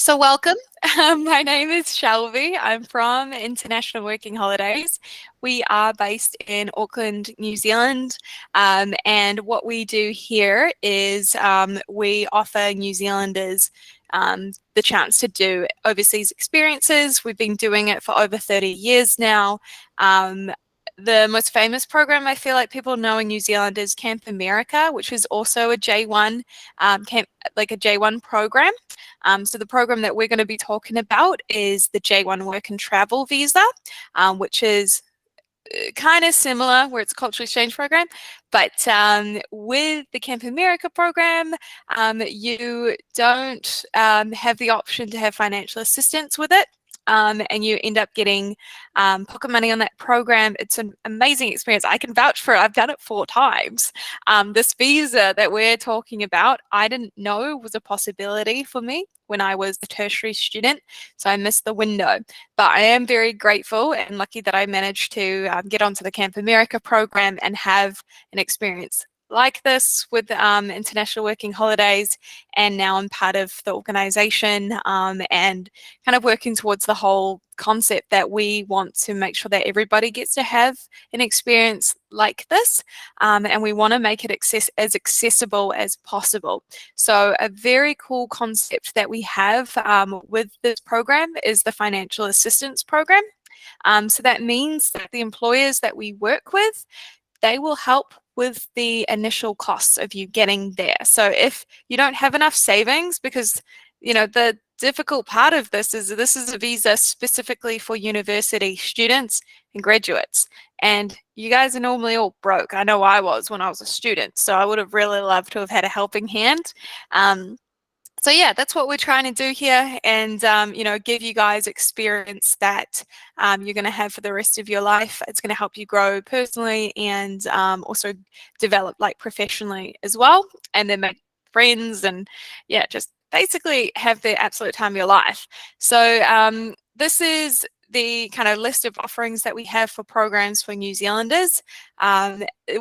So welcome. My name is Shelby. I'm from International Working Holidays. We are based in Auckland, New Zealand. And what we do here is we offer New Zealanders the chance to do overseas experiences. We've been doing it for over 30 years now. The most famous program I feel like people know in New Zealand is Camp America, which is also a J1 like a J1 program. So the program that we're going to be talking about is the J1 Work and Travel Visa, which is kind of similar, where it's a cultural exchange program. But with the Camp America program, you don't have the option to have financial assistance with it. And you end up getting pocket money on that program. It's an amazing experience. I can vouch for it. I've done it 4 times. This visa that we're talking about, I didn't know was a possibility for me when I was a tertiary student, so I missed the window. But I am very grateful and lucky that I managed to get onto the Camp America program and have an experience like this with International Working Holidays, and now I'm part of the organization and kind of working towards the whole concept that we want to make sure that everybody gets to have an experience like this, and we want to make it as accessible as possible. So a very cool concept that we have with this program is the financial assistance program. So that means that the employers that we work with, they will help with the initial costs of you getting there. So if you don't have enough savings, because the difficult part of this is a visa specifically for university students and graduates, and you guys are normally all broke. I know I was when I was a student, so I would have really loved to have had a helping hand. So yeah, that's what we're trying to do here, and give you guys experience that you're going to have for the rest of your life. It's going to help you grow personally and also develop like professionally as well, and then make friends, and yeah, just basically have the absolute time of your life. So this is the kind of list of offerings that we have for programs for New Zealanders.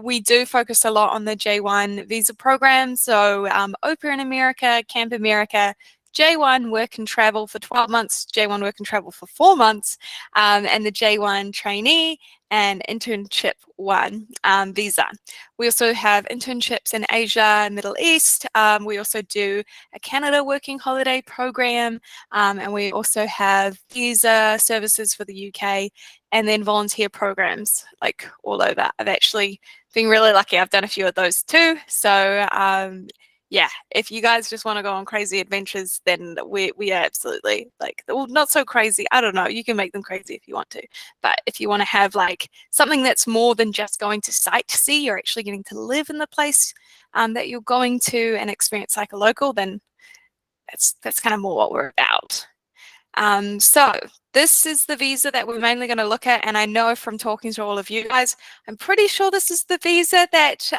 We do focus a lot on the J1 visa program, so Open in America, Camp America, J1 Work and Travel for 12 months, J1 Work and Travel for 4 months, and the J1 Trainee and Internship 1 visa. We also have internships in Asia and Middle East. We also do a Canada Working Holiday program, and we also have visa services for the UK, and then volunteer programs like all over. I've actually been really lucky. I've done a few of those too. So yeah, if you guys just want to go on crazy adventures, then we are absolutely like, well, not so crazy. I don't know. You can make them crazy if you want to. But if you want to have like something that's more than just going to sightsee, you're actually getting to live in the place that you're going to and experience like a local, then that's kind of more what we're about. So this is the visa that we're mainly going to look at, and I know from talking to all of you guys, I'm pretty sure this is the visa that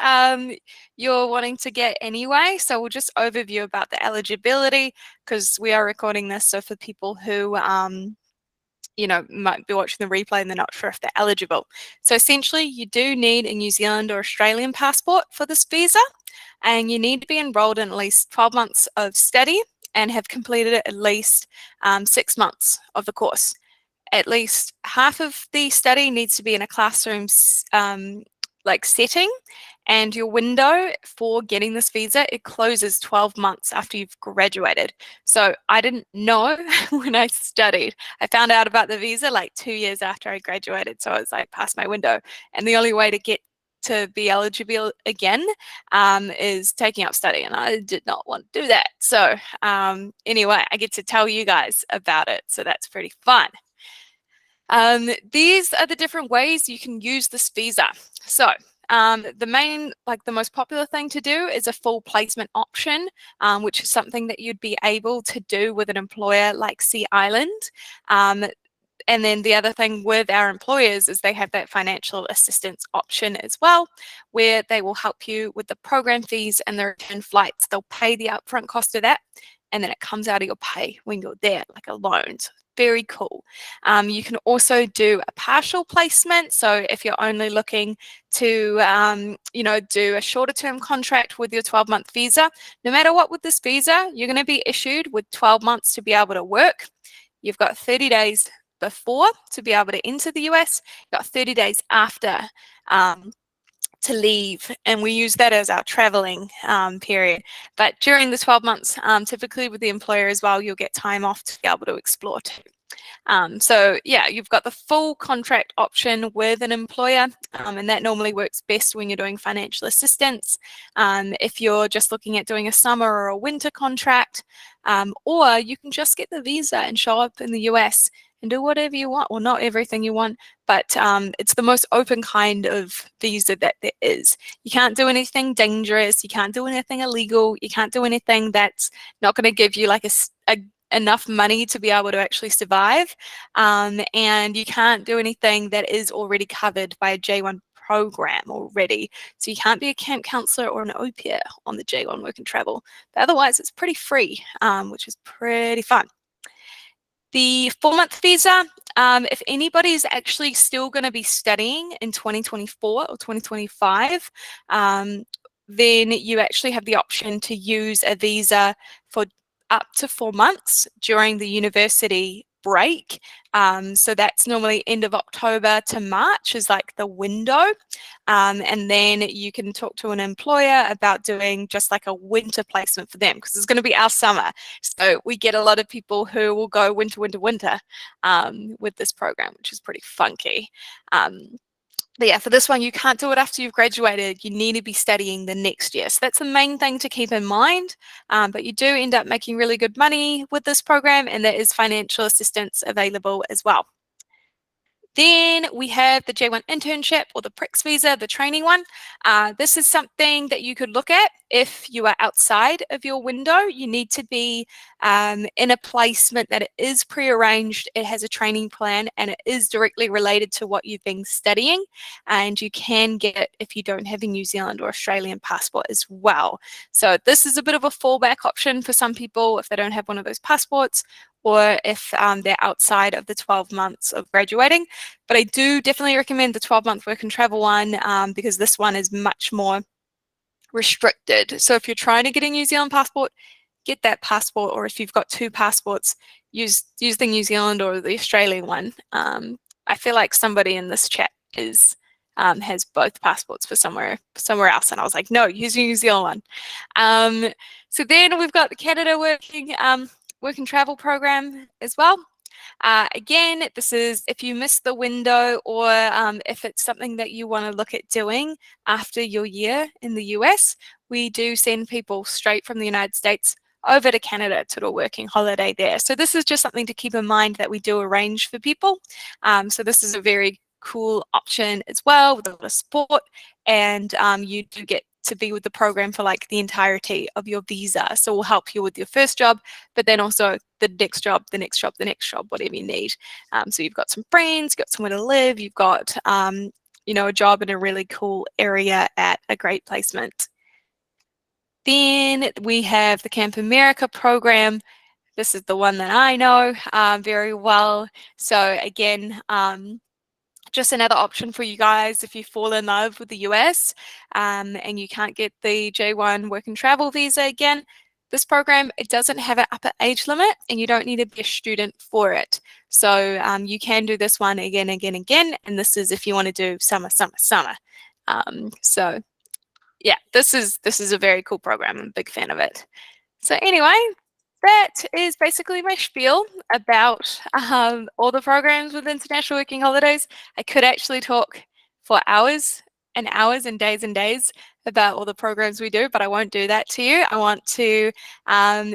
you're wanting to get anyway. So we'll just overview about the eligibility, because we are recording this, so for people who might be watching the replay and they're not sure if they're eligible. So essentially, you do need a New Zealand or Australian passport for this visa, and you need to be enrolled in at least 12 months of study and have completed at least 6 months of the course. At least half of the study needs to be in a classroom like setting, and your window for getting this visa, it closes 12 months after you've graduated. So I didn't know when I studied. I found out about the visa like 2 years after I graduated, so I was like past my window, and the only way to get to be eligible again is taking up study, and I did not want to do that. So anyway, I get to tell you guys about it, so that's pretty fun. These are the different ways you can use this visa. So the most popular thing to do is a full placement option, which is something that you'd be able to do with an employer like Sea Island. And then the other thing with our employers is they have that financial assistance option as well, where they will help you with the program fees and the return flights. They'll pay the upfront cost of that, and then it comes out of your pay when you're there, like a loan. So very cool. You can also do a partial placement. So if you're only looking to, do a shorter term contract with your 12-month visa, no matter what with this visa, you're going to be issued with 12 months to be able to work. You've got 30 days before to be able to enter the US. You've got 30 days after to leave, and we use that as our traveling period. But during the 12 months, typically with the employer as well, you'll get time off to be able to explore too. So yeah, you've got the full contract option with an employer, and that normally works best when you're doing financial assistance. If you're just looking at doing a summer or a winter contract, or you can just get the visa and show up in the US and do whatever you want. Well, not everything you want, but it's the most open kind of visa that there is. You can't do anything dangerous. You can't do anything illegal. You can't do anything that's not going to give you like enough money to be able to actually survive. And you can't do anything that is already covered by a J1 program already. So you can't be a camp counselor or an au pair on the J1 work and travel. But otherwise, it's pretty free, which is pretty fun. The 4-month visa, if anybody's actually still going to be studying in 2024 or 2025, then you actually have the option to use a visa for up to 4 months during the university break. So that's normally end of October to March is like the window. And then you can talk to an employer about doing just like a winter placement for them, because it's going to be our summer. So we get a lot of people who will go winter with this program, which is pretty funky. But yeah, for this one, you can't do it after you've graduated. You need to be studying the next year. So that's the main thing to keep in mind. But you do end up making really good money with this program, and there is financial assistance available as well. Then we have the J1 internship or the PREX visa, the training one. This is something that you could look at if you are outside of your window. You need to be in a placement that it is pre-arranged, it has a training plan, and it is directly related to what you've been studying. And you can get it if you don't have a New Zealand or Australian passport as well. So this is a bit of a fallback option for some people if they don't have one of those passports, or if they're outside of the 12 months of graduating. But I do definitely recommend the 12-month work and travel one, because this one is much more restricted. So if you're trying to get a New Zealand passport, get that passport, or if you've got 2 passports, use the New Zealand or the Australian one. I feel like somebody in this chat has both passports for somewhere else, and I was like, no, use the New Zealand one. So then we've got the Canada work and travel program as well. Again, this is if you miss the window, or if it's something that you want to look at doing after your year in the US, we do send people straight from the United States over to Canada to do a working holiday there. So this is just something to keep in mind that we do arrange for people. So this is a very cool option as well with a lot of support, and you do get to be with the program for like the entirety of your visa. So we'll help you with your first job, but then also the next job, the next job, the next job, whatever you need. So you've got some friends, you've got somewhere to live, you've got a job in a really cool area at a great placement. Then we have the Camp America program. This is the one that I know very well. So again, just another option for you guys if you fall in love with the US and you can't get the J1 work and travel visa again. This program, it doesn't have an upper age limit, and you don't need to be a student for it. So you can do this one again, and this is if you want to do summer. So yeah, this is a very cool program. I'm a big fan of it. So anyway, that is basically my spiel about all the programs with International Working Holidays. I could actually talk for hours and hours and days about all the programs we do, but I won't do that to you. I want to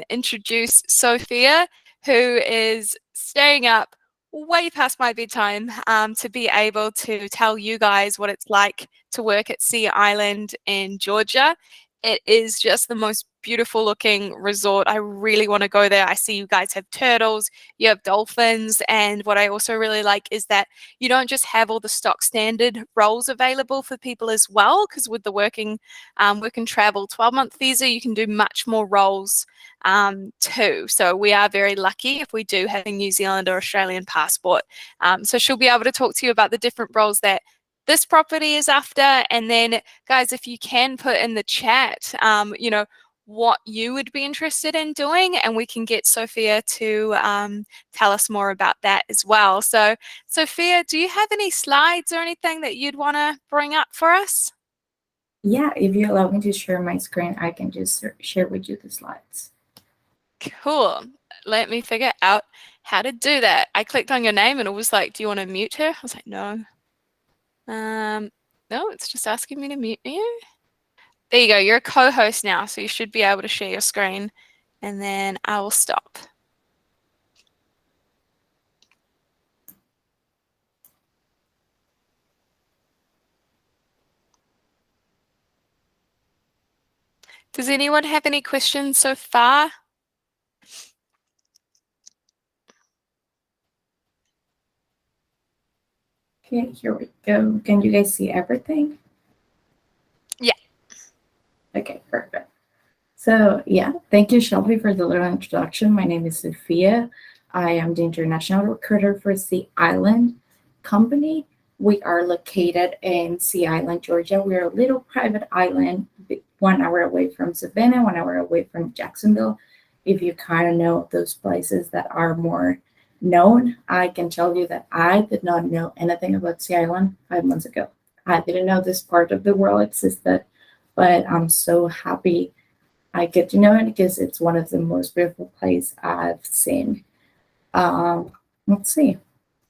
introduce Sophia, who is staying up way past my bedtime to be able to tell you guys what it's like to work at Sea Island in Georgia. It is just the most beautiful looking resort. I really want to go there. I see you guys have turtles, you have dolphins, and what I also really like is that you don't just have all the stock standard roles available for people as well, because with the work and travel 12-month visa, you can do much more roles too. So we are very lucky if we do have a New Zealand or Australian passport. So she'll be able to talk to you about the different roles that this property is after. And then, guys, if you can put in the chat, what you would be interested in doing, and we can get Sophia to tell us more about that as well. So, Sophia, do you have any slides or anything that you'd want to bring up for us? Yeah, if you allow me to share my screen, I can just share with you the slides. Cool. Let me figure out how to do that. I clicked on your name and it was like, do you want to mute her? I was like, no. No, it's just asking me to mute you. There you go. You're a co-host now, so you should be able to share your screen, and then I will stop. Does anyone have any questions so far? Okay, here we go. Can you guys see everything? Yeah. Okay, perfect. So yeah, thank you, Shelby, for the little introduction. My name is Sophia. I am the international recruiter for Sea Island Company. We are located in Sea Island, Georgia. We're a little private island, 1 hour away from Savannah, 1 hour away from Jacksonville. If you kind of know those places that are more known, I can tell you that I did not know anything about Sea Island 5 months ago. I didn't know this part of the world existed, but I'm so happy I get to know it because it's one of the most beautiful places I've seen. Let's see.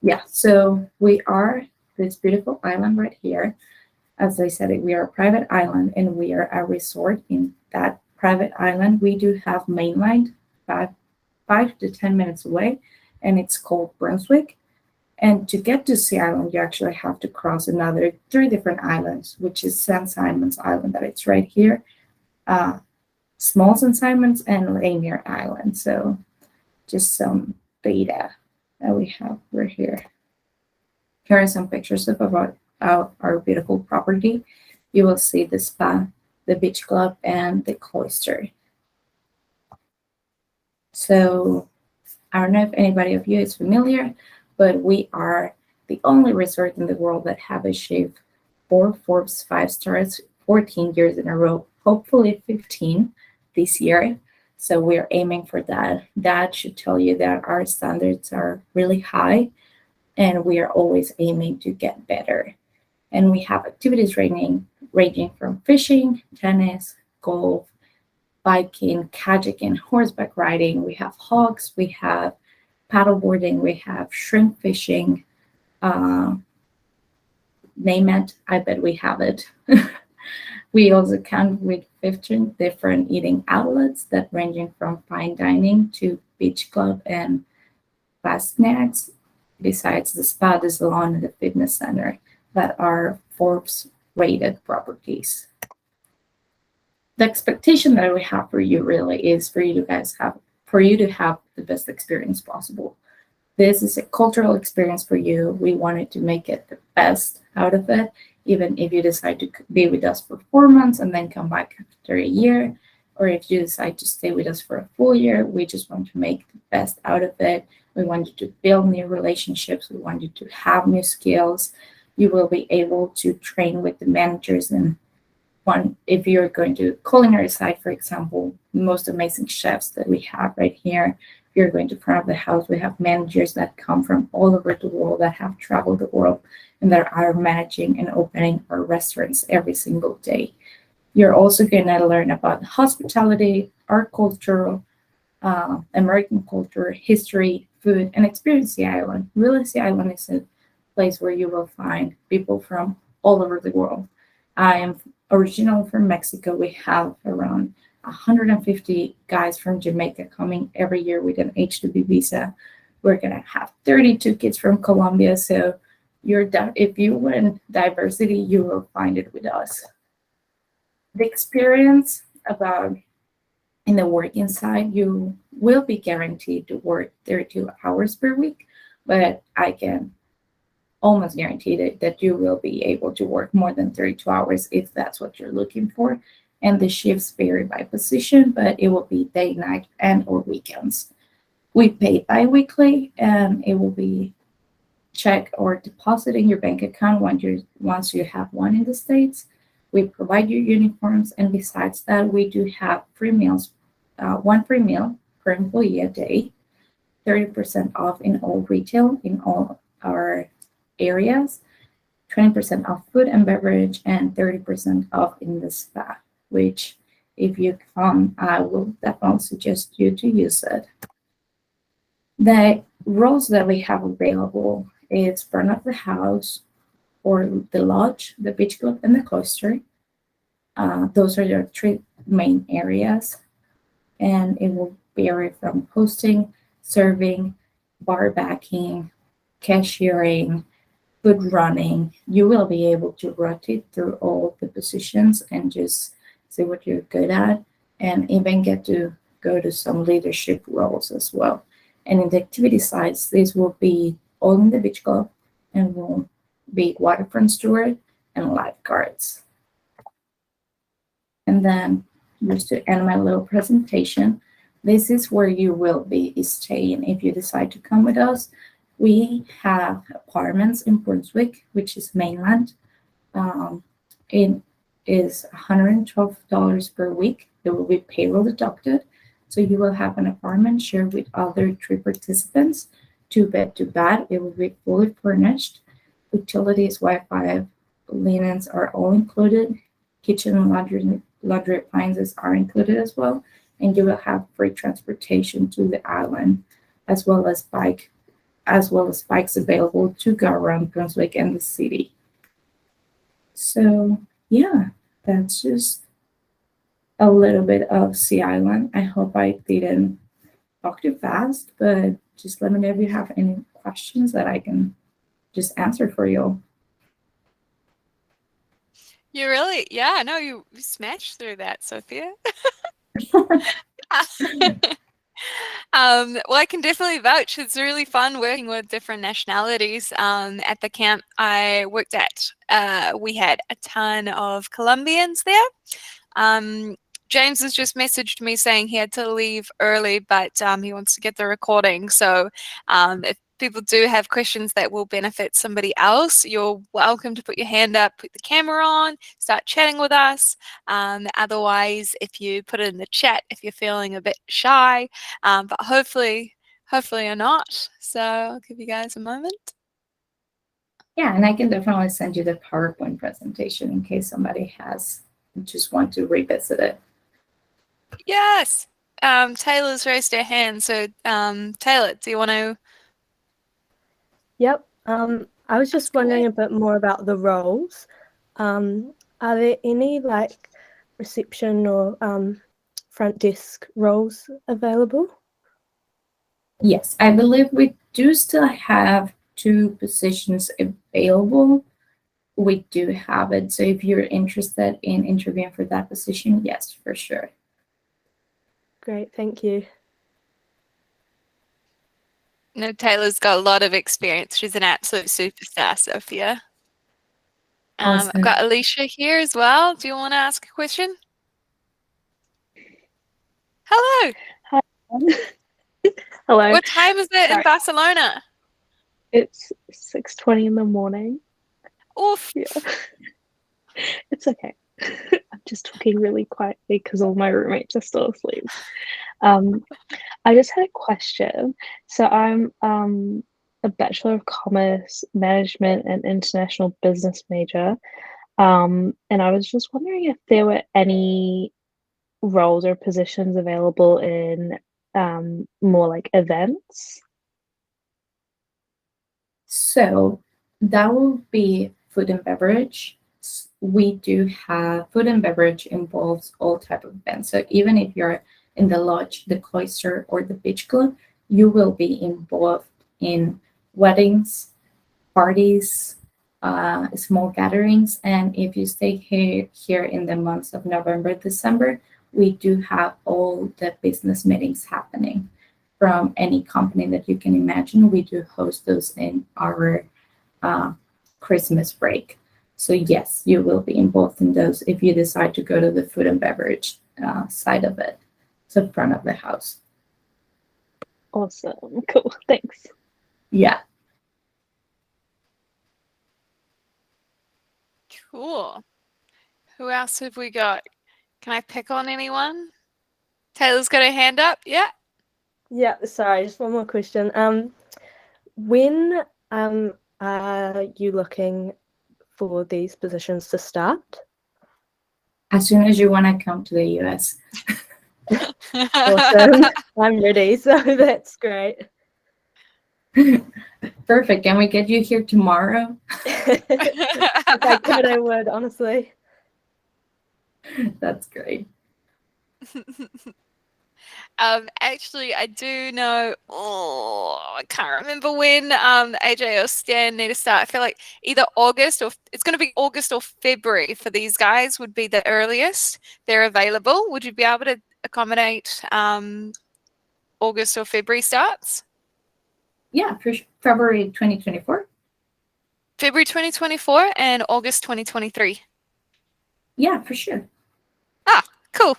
Yeah, so we are this beautiful island right here. As I said, we are a private island and we are a resort in that private island. We do have mainland 5 to 10 minutes away, and it's called Brunswick. And to get to Sea Island, you actually have to cross another 3 different islands, which is St. Simon's Island, that it's right here. Small St. Simon's and Rainier Island. So just some data that we have right here. Here are some pictures about our beautiful property. You will see the spa, the beach club, and the cloister. So I don't know if anybody of you is familiar, but we are the only resort in the world that have achieved 4 Forbes 5 stars 14 years in a row, hopefully 15 this year. So we're aiming for that. That should tell you that our standards are really high and we are always aiming to get better. And we have activities ranging from fishing, tennis, golf, biking, kayaking, horseback riding. We have hogs, we have paddleboarding, we have shrimp fishing. Name it, I bet we have it. We also come with 15 different eating outlets that ranging from fine dining to beach club and fast snacks, besides the spa, the salon, and the fitness center that are Forbes rated properties. The expectation that we have for you really is for you to have the best experience possible. This is a cultural experience for you. We wanted to make it the best out of it, even if you decide to be with us for 4 months and then come back after a year, or if you decide to stay with us for a full year. We just want to make the best out of it. We want you to build new relationships. We want you to have new skills. You will be able to train with the managers, and if you're going to culinary side, for example, the most amazing chefs that we have right here. If you're going to front of the house, we have managers that come from all over the world, that have traveled the world, and that are managing and opening our restaurants every single day. You're also going to learn about hospitality, art culture, American culture, history, food, and experience the island. Really, the island is a place where you will find people from all over the world. I am originally from Mexico. We have around 150 guys from Jamaica coming every year with an H-2B visa. We're going to have 32 kids from Colombia. So if you want diversity, you will find it with us. The experience about in the working side, you will be guaranteed to work 32 hours per week, but I can almost guarantee that you will be able to work more than 32 hours if that's what you're looking for. And the shifts vary by position, but it will be day, night, and or weekends. We pay bi-weekly, and it will be check or deposit in your bank account once you have one in the States. We provide you uniforms, and besides that, we do have free meals, one free meal per employee a day, 30% off in all retail in all our areas, 20% off food and beverage, and 30% off in the spa, which if you come, I will definitely suggest you to use it. The roles that we have available is front of the house or the lodge, the beach club, and the cloister. Those are your three main areas, and it will vary from hosting, serving, bar backing, cashiering, food running. You will be able to rotate through all the positions and just see what you're good at, and even get to go to some leadership roles as well. And in the activity sides, this will be all in the beach club and will be waterfront steward and lifeguards. And then just to end my little presentation, this is where you will be staying if you decide to come with us. We have apartments in Brunswick, which is mainland. It is $112 per week. It will be payroll deducted. So you will have an apartment shared with other three participants, 2 bed to bath. It will be fully furnished. Utilities, Wi-Fi, linens are all included. Kitchen and laundry appliances are included as well. And you will have free transportation to the island, as well as bikes available to go around Brunswick and the city. So yeah, that's just a little bit of Sea Island. I hope I didn't talk too fast, but just let me know if you have any questions that I can just answer for you. You really, yeah, no, you smashed through that, Sophia. Well, I can definitely vouch. It's really fun working with different nationalities. At the camp I worked at, we had a ton of Colombians there. James has just messaged me saying he had to leave early, but he wants to get the recording. So if people do have questions that will benefit somebody else, you're welcome to put your hand up, put the camera on, start chatting with us. Otherwise, if you put it in the chat, if you're feeling a bit shy, but hopefully you're not. So I'll give you guys a moment. Yeah, and I can definitely send you the PowerPoint presentation in case somebody just want to revisit it. Yes. Taylor's raised her hand. So Taylor, do you want to? Yep. I was just wondering a bit more about the roles. Are there any like reception or front desk roles available? Yes, I believe we do still have 2 positions available. We do have it. So if you're interested in interviewing for that position, yes, for sure. Great, thank you. No, Taylor's got a lot of experience. She's an absolute superstar, Sophia. Awesome. I've got Alicia here as well. Do you want to ask a question? Hello. Hi. Hello. What time is it in Barcelona? It's 6:20 in the morning. Oof. Yeah. It's okay. I'm just talking really quietly because all my roommates are still asleep. I just had a question. So I'm a Bachelor of Commerce, Management and International Business major. And I was just wondering if there were any roles or positions available in more like events. So that will be food and beverage. We do have food and beverage involves all type of events. So even if you're in the lodge, the cloister, or the beach club, you will be involved in weddings, parties, small gatherings. And if you stay here in the months of November, December, we do have all the business meetings happening from any company that you can imagine. We do host those in our Christmas break. So yes, you will be involved in those if you decide to go to the food and beverage side of it, so front of the house. Awesome. Cool. Thanks. Yeah. Cool. Who else have we got? Can I pick on anyone? Taylor's got a hand up. Yeah. Yeah, sorry, just one more question. When are you looking for these positions to start? As soon as you want to come to the US. Awesome. I'm ready, so that's great. Perfect. Can we get you here tomorrow? If I could, I would, honestly. That's great. Actually, I do know. Oh, I can't remember when AJ or Stan need to start. I feel like either August or it's going to be August or February for these guys would be the earliest they're available. Would you be able to accommodate August or February starts? Yeah, for February 2024. February 2024 and August 2023. Yeah, for sure. Ah, cool.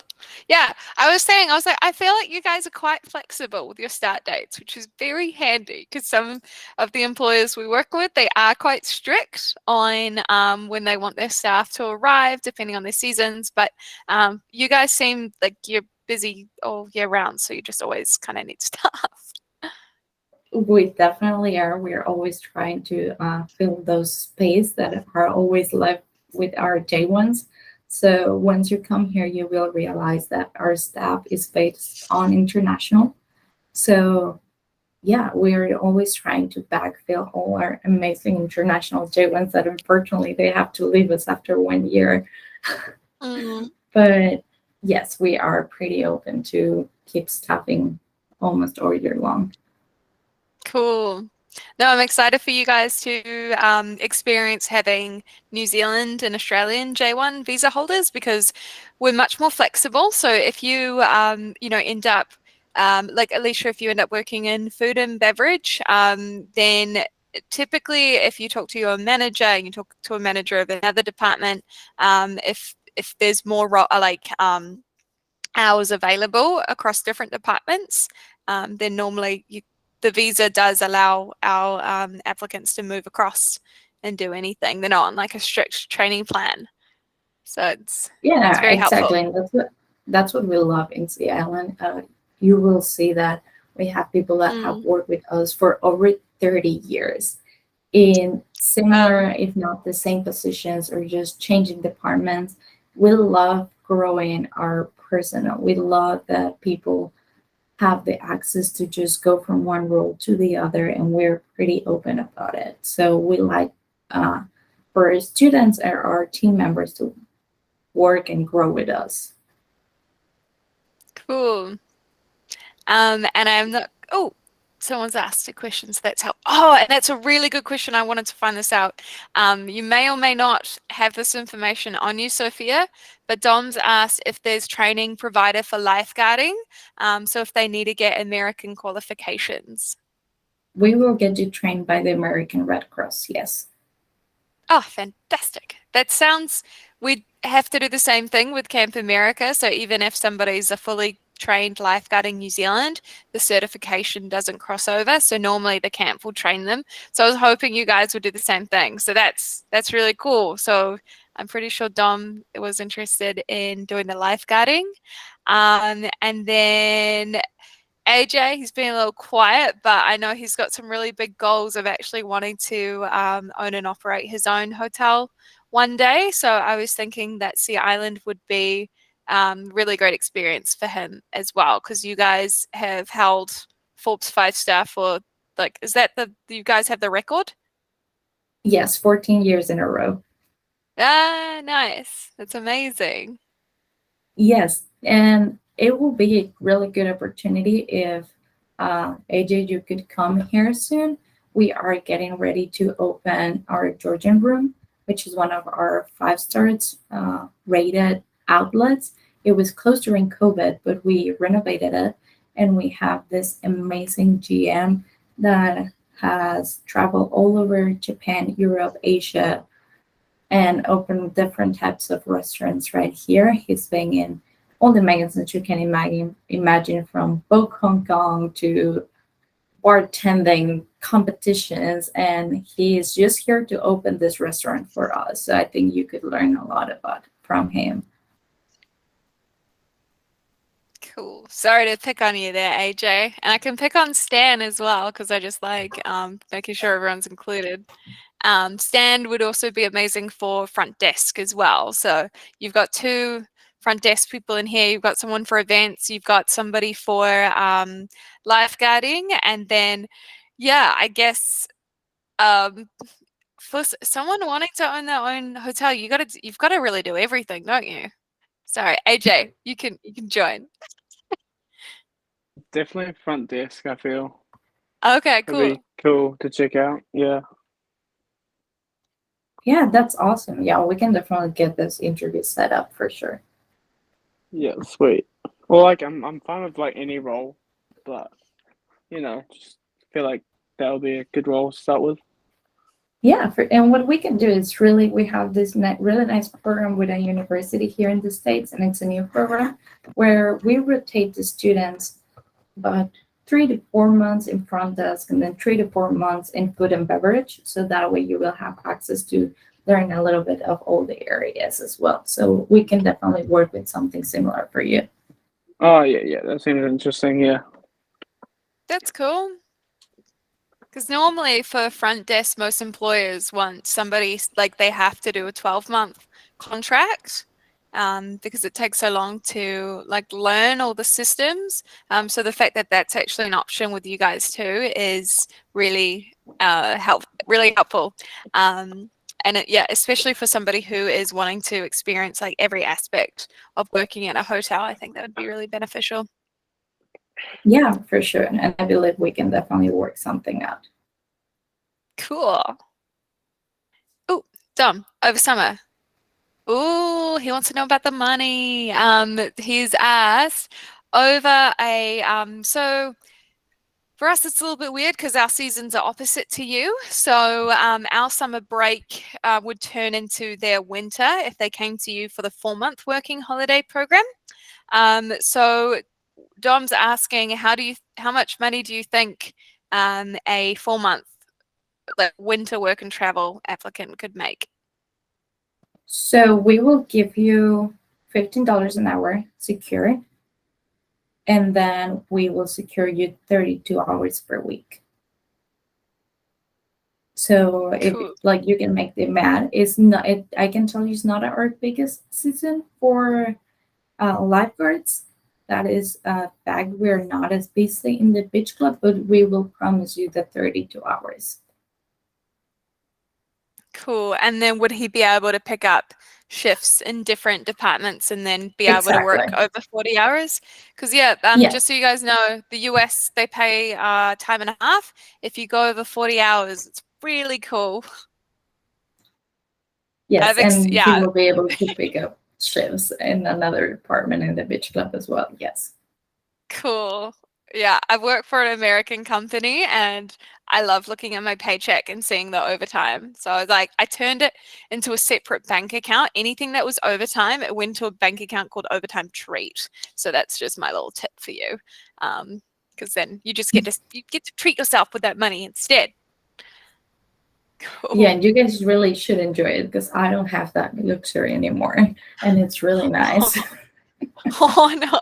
Yeah, I was like, I feel like you guys are quite flexible with your start dates, which is very handy because some of the employers we work with, they are quite strict on when they want their staff to arrive, depending on their seasons. But you guys seem like you're busy all year round, so you just always kind of need staff. We definitely are. We're always trying to fill those space that are always left with our J1s. So once you come here, you will realize that our staff is based on international. So yeah, we're always trying to backfill all our amazing international J1s that unfortunately they have to leave us after 1 year. But yes, we are pretty open to keep staffing almost all year long. Cool. No, I'm excited for you guys to experience having New Zealand and Australian J1 visa holders because we're much more flexible. So if you, end up, like Alicia, if you end up working in food and beverage, then typically if you talk to your manager and you talk to a manager of another department, if there's more hours available across different departments, then normally the visa does allow our applicants to move across and do anything. They're not on like a strict training plan. So it's very exactly. helpful. And that's what we love in Sea Island. You will see that we have people that have worked with us for over 30 years in similar, if not the same positions or just changing departments. We love growing our personnel. We love that people have the access to just go from one role to the other, and we're pretty open about it. So we like for our students or our team members to work and grow with us. Cool. And I'm not. Oh, someone's asked a question, so that's how. Oh, and that's a really good question. I wanted to find this out. You may or may not have this information on you, Sophia, but Dom's asked if there's training provided for lifeguarding. So if they need to get American qualifications. We will get you trained by the American Red Cross, yes. Oh, fantastic. That sounds, we'd have to do the same thing with Camp America. So even if somebody's a fully trained lifeguard in New Zealand, the certification doesn't cross over. So normally the camp will train them. So I was hoping you guys would do the same thing. So that's really cool. So I'm pretty sure Dom was interested in doing the lifeguarding. And then AJ, he's been a little quiet, but I know he's got some really big goals of actually wanting to own and operate his own hotel one day. So I was thinking that Sea Island would be really great experience for him as well, because you guys have held Forbes 5-star for you guys have the record? Yes, 14 years in a row. Ah, nice. That's amazing. Yes, and it will be a really good opportunity if AJ, you could come here soon. We are getting ready to open our Georgian room, which is one of our 5 stars rated outlets. It was closed during COVID, but we renovated it, and we have this amazing GM that has traveled all over Japan, Europe, Asia, and opened different types of restaurants right here. He's been in all the magazines you can imagine from Vogue Hong Kong to bartending competitions, and he is just here to open this restaurant for us. So I think you could learn a lot about from him. Cool. Sorry to pick on you there, AJ. And I can pick on Stan as well because I just like making sure everyone's included. Stan would also be amazing for front desk as well. So you've got 2 front desk people in here. You've got someone for events. You've got somebody for lifeguarding, and then, yeah, I guess for someone wanting to own their own hotel, you've got to really do everything, don't you? Sorry, AJ, you can join. Definitely front desk, I feel. Okay, It'd cool. be cool to check out. Yeah. Yeah, that's awesome. Yeah, we can definitely get this interview set up for sure. Yeah, sweet. Well, like I'm fine with like any role, but just feel like that'll be a good role to start with. Yeah, and what we can do is we have this really nice program with a university here in the States, and it's a new program where we rotate the students about 3 to 4 months in front desk and then 3 to 4 months in food and beverage. So that way you will have access to learn a little bit of all the areas as well. So we can definitely work with something similar for you. Oh yeah, that seems interesting. Yeah. That's cool. Because normally for front desk, most employers want somebody like they have to do a 12-month contract because it takes so long to like learn all the systems. So the fact that that's actually an option with you guys too is really helpful. And yeah, especially for somebody who is wanting to experience like every aspect of working at a hotel, I think that would be really beneficial. Yeah, for sure. And I believe we can definitely work something out. Cool. Oh, Dom, over summer. Oh, he wants to know about the money. He's asked over so for us it's a little bit weird because our seasons are opposite to you. So our summer break would turn into their winter if they came to you for the 4-month working holiday program. So Dom's asking, how much money do you think a 4-month like winter work and travel applicant could make? So we will give you $15 an hour secure, and then we will secure you 32 hours per week. So if Cool. like you can make the math, I can tell you it's not our biggest season for lifeguards. That is a fact. We're not as busy in the beach club, but we will promise you the 32 hours. Cool. And then would he be able to pick up shifts in different departments and then be able to work Exactly. over 40 hours? Because yeah, Yes. just so you guys know, the US, they pay time and a half. If you go over 40 hours, it's really cool. Yes, and yeah. you will be able to pick up shifts in another department in the beach club as well. Yes. Cool. Yeah, I work for an American company and I love looking at my paycheck and seeing the overtime. So I was like, I turned it into a separate bank account. Anything that was overtime, it went to a bank account called Overtime Treat. So that's just my little tip for you. Because then you just get to treat yourself with that money instead. Cool. Yeah, and you guys really should enjoy it because I don't have that luxury anymore, and it's really nice. Oh no.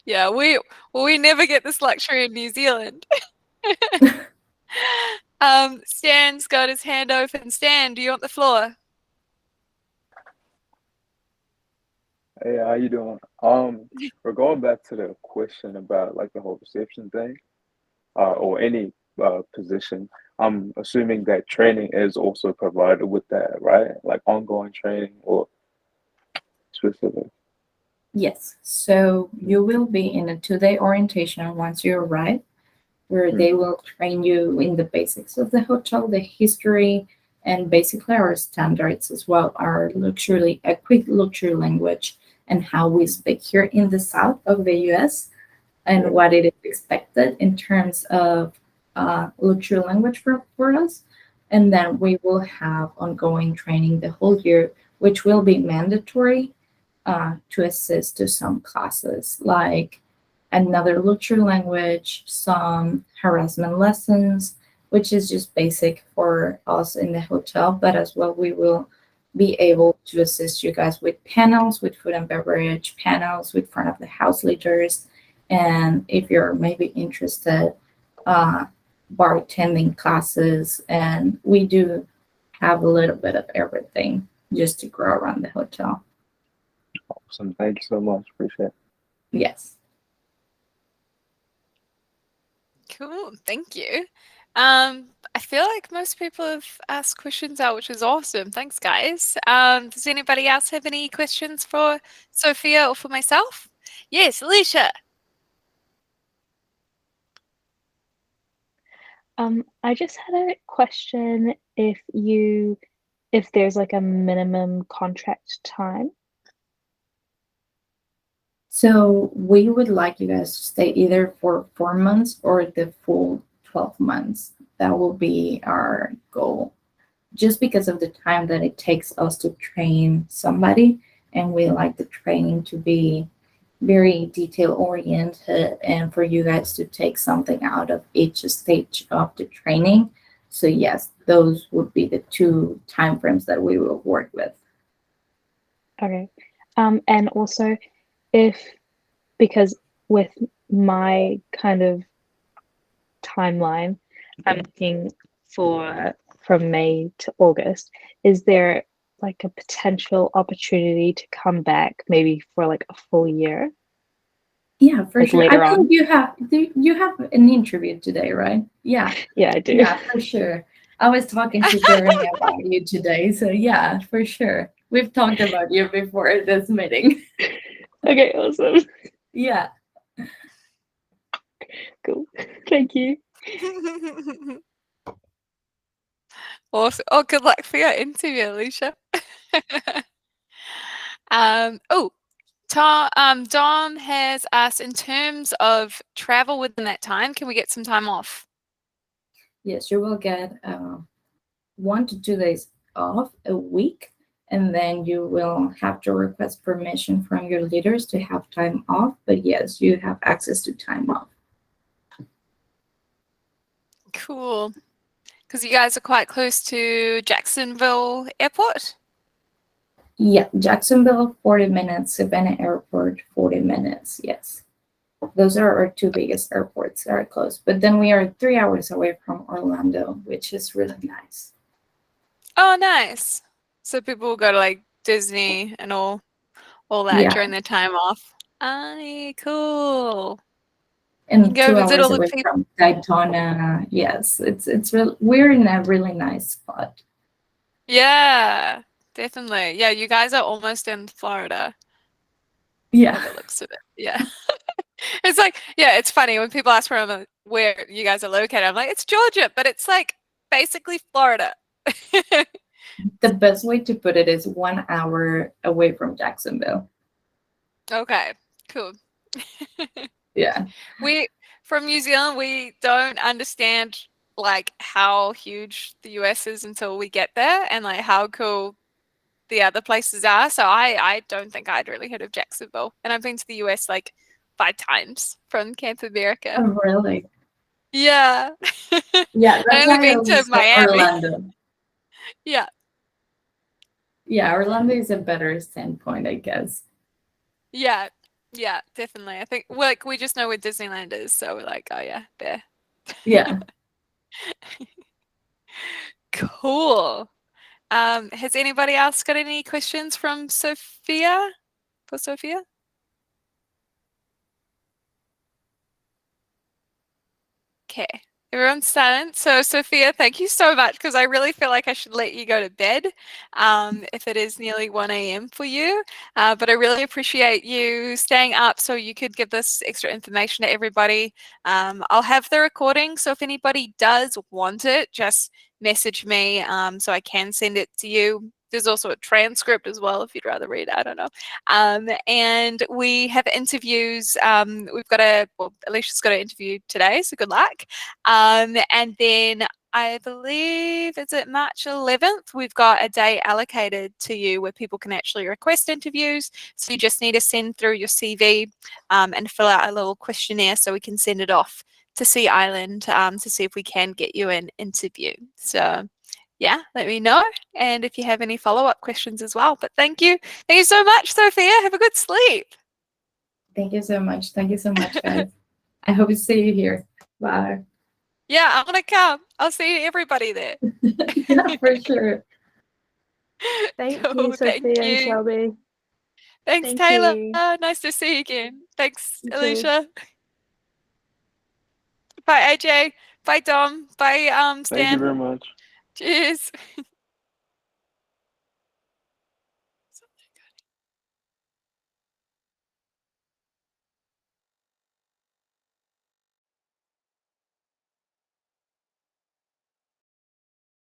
Yeah, we never get this luxury in New Zealand. Stan's got his hand open. Stan, do you want the floor? Hey, how you doing? We're going back to the question about like the whole reception thing, or any position. I'm assuming that training is also provided with that, right? Like ongoing training or specific. Yes, so you will be in a 2-day orientation once you arrive, where they will train you in the basics of the hotel, the history, and basically our standards as well, our luxury, a quick luxury language, and how we speak here in the south of the US and what it is expected in terms of luxury language for us. And then we will have ongoing training the whole year, which will be mandatory to assist to some classes like another luxury language, some harassment lessons, which is just basic for us in the hotel, but as well we will be able to assist you guys with panels, with food and beverage panels, with front of the house leaders. And if you're maybe interested, bartending classes, and we do have a little bit of everything just to grow around the hotel. Awesome. Thank you so much. Appreciate it. Yes. Cool, thank you. I feel like most people have asked questions out, which is awesome. Thanks, guys. Does anybody else have any questions for Sophia or for myself? Yes, Alicia. I just had a question if there's like a minimum contract time. So we would like you guys to stay either for 4 months or the full 12 months. That will be our goal. Just because of the time that it takes us to train somebody, and we like the training to be very detail oriented and for you guys to take something out of each stage of the training. So yes, those would be the 2 time frames that we will work with. Okay. And also because with my kind of timeline, I'm looking from May to August, is there like a potential opportunity to come back maybe for like a full year? Yeah, for like sure. later I on? think you have an interview today, right? Yeah. Yeah, I do. Yeah, for sure. I was talking to Jeremy about you today, so yeah, for sure. We've talked about you before this meeting. Okay, awesome. Yeah. Cool. Thank you. Awesome. Oh, good luck for your interview, Alicia. Oh, Dom has asked, in terms of travel within that time, can we get some time off? Yes, you will get 1 to 2 days off a week, and then you will have to request permission from your leaders to have time off. But yes, you have access to time off. Cool. Because you guys are quite close to Jacksonville Airport? Yeah, Jacksonville, 40 minutes. Savannah Airport, 40 minutes. Yes. Those are our 2 biggest airports that are close. But then we are 3 hours away from Orlando, which is really nice. Oh, nice. So people will go to like Disney and all that Yeah. during their time off. Aye, cool. And Go 2 visit hours all the away people. from Daytona. Yes, it's real. We're in a really nice spot. Yeah, definitely. Yeah, you guys are almost in Florida by Yeah. the looks of it. Yeah. It's like, yeah, it's funny when people ask where you guys are located. I'm like, it's Georgia, but it's like basically Florida. The best way to put it is 1 hour away from Jacksonville. Okay, cool. Yeah. From New Zealand, we don't understand like how huge the US is until we get there and like how cool the other places are. So I don't think I'd really heard of Jacksonville. And I've been to the US like 5 times from Camp America. Oh, really? Yeah. Yeah, I've that's only why I been to always say Miami. Orlando. Yeah. Yeah, Orlando is a better standpoint, I guess. Yeah. Yeah, definitely. I think like we just know where Disneyland is, so we're like, oh yeah, there. Yeah. Cool. Has anybody else got any questions from Sophia? For Sophia? Okay. Everyone's silent. So Sophia, thank you so much because I really feel like I should let you go to bed if it is nearly 1 a.m. for you. But I really appreciate you staying up so you could give this extra information to everybody. I'll have the recording. So if anybody does want it, just message me so I can send it to you. there's also a transcript as well if you'd rather read. I don't know. And we have interviews. We've got Alicia's got an interview today, so good luck. And then I believe it's at March 11th. We've got a day allocated to you where people can actually request interviews. So you just need to send through your CV and fill out a little questionnaire so we can send it off to Sea Island to see if we can get you an interview. So yeah, let me know. And if you have any follow-up questions as well. But thank you. Thank you so much, Sophia. Have a good sleep. Thank you so much. Thank you so much, guys. I hope to see you here. Bye. Yeah, I'm going to come. I'll see everybody there. Yeah, for sure. Thank Cool, you, Sophia thank and you. Shelby. Thanks, Thank Taylor. you. Nice to see you again. Thanks, You too. Alicia. Bye, AJ. Bye, Dom. Bye, Thank you Stan. very much. Cheers.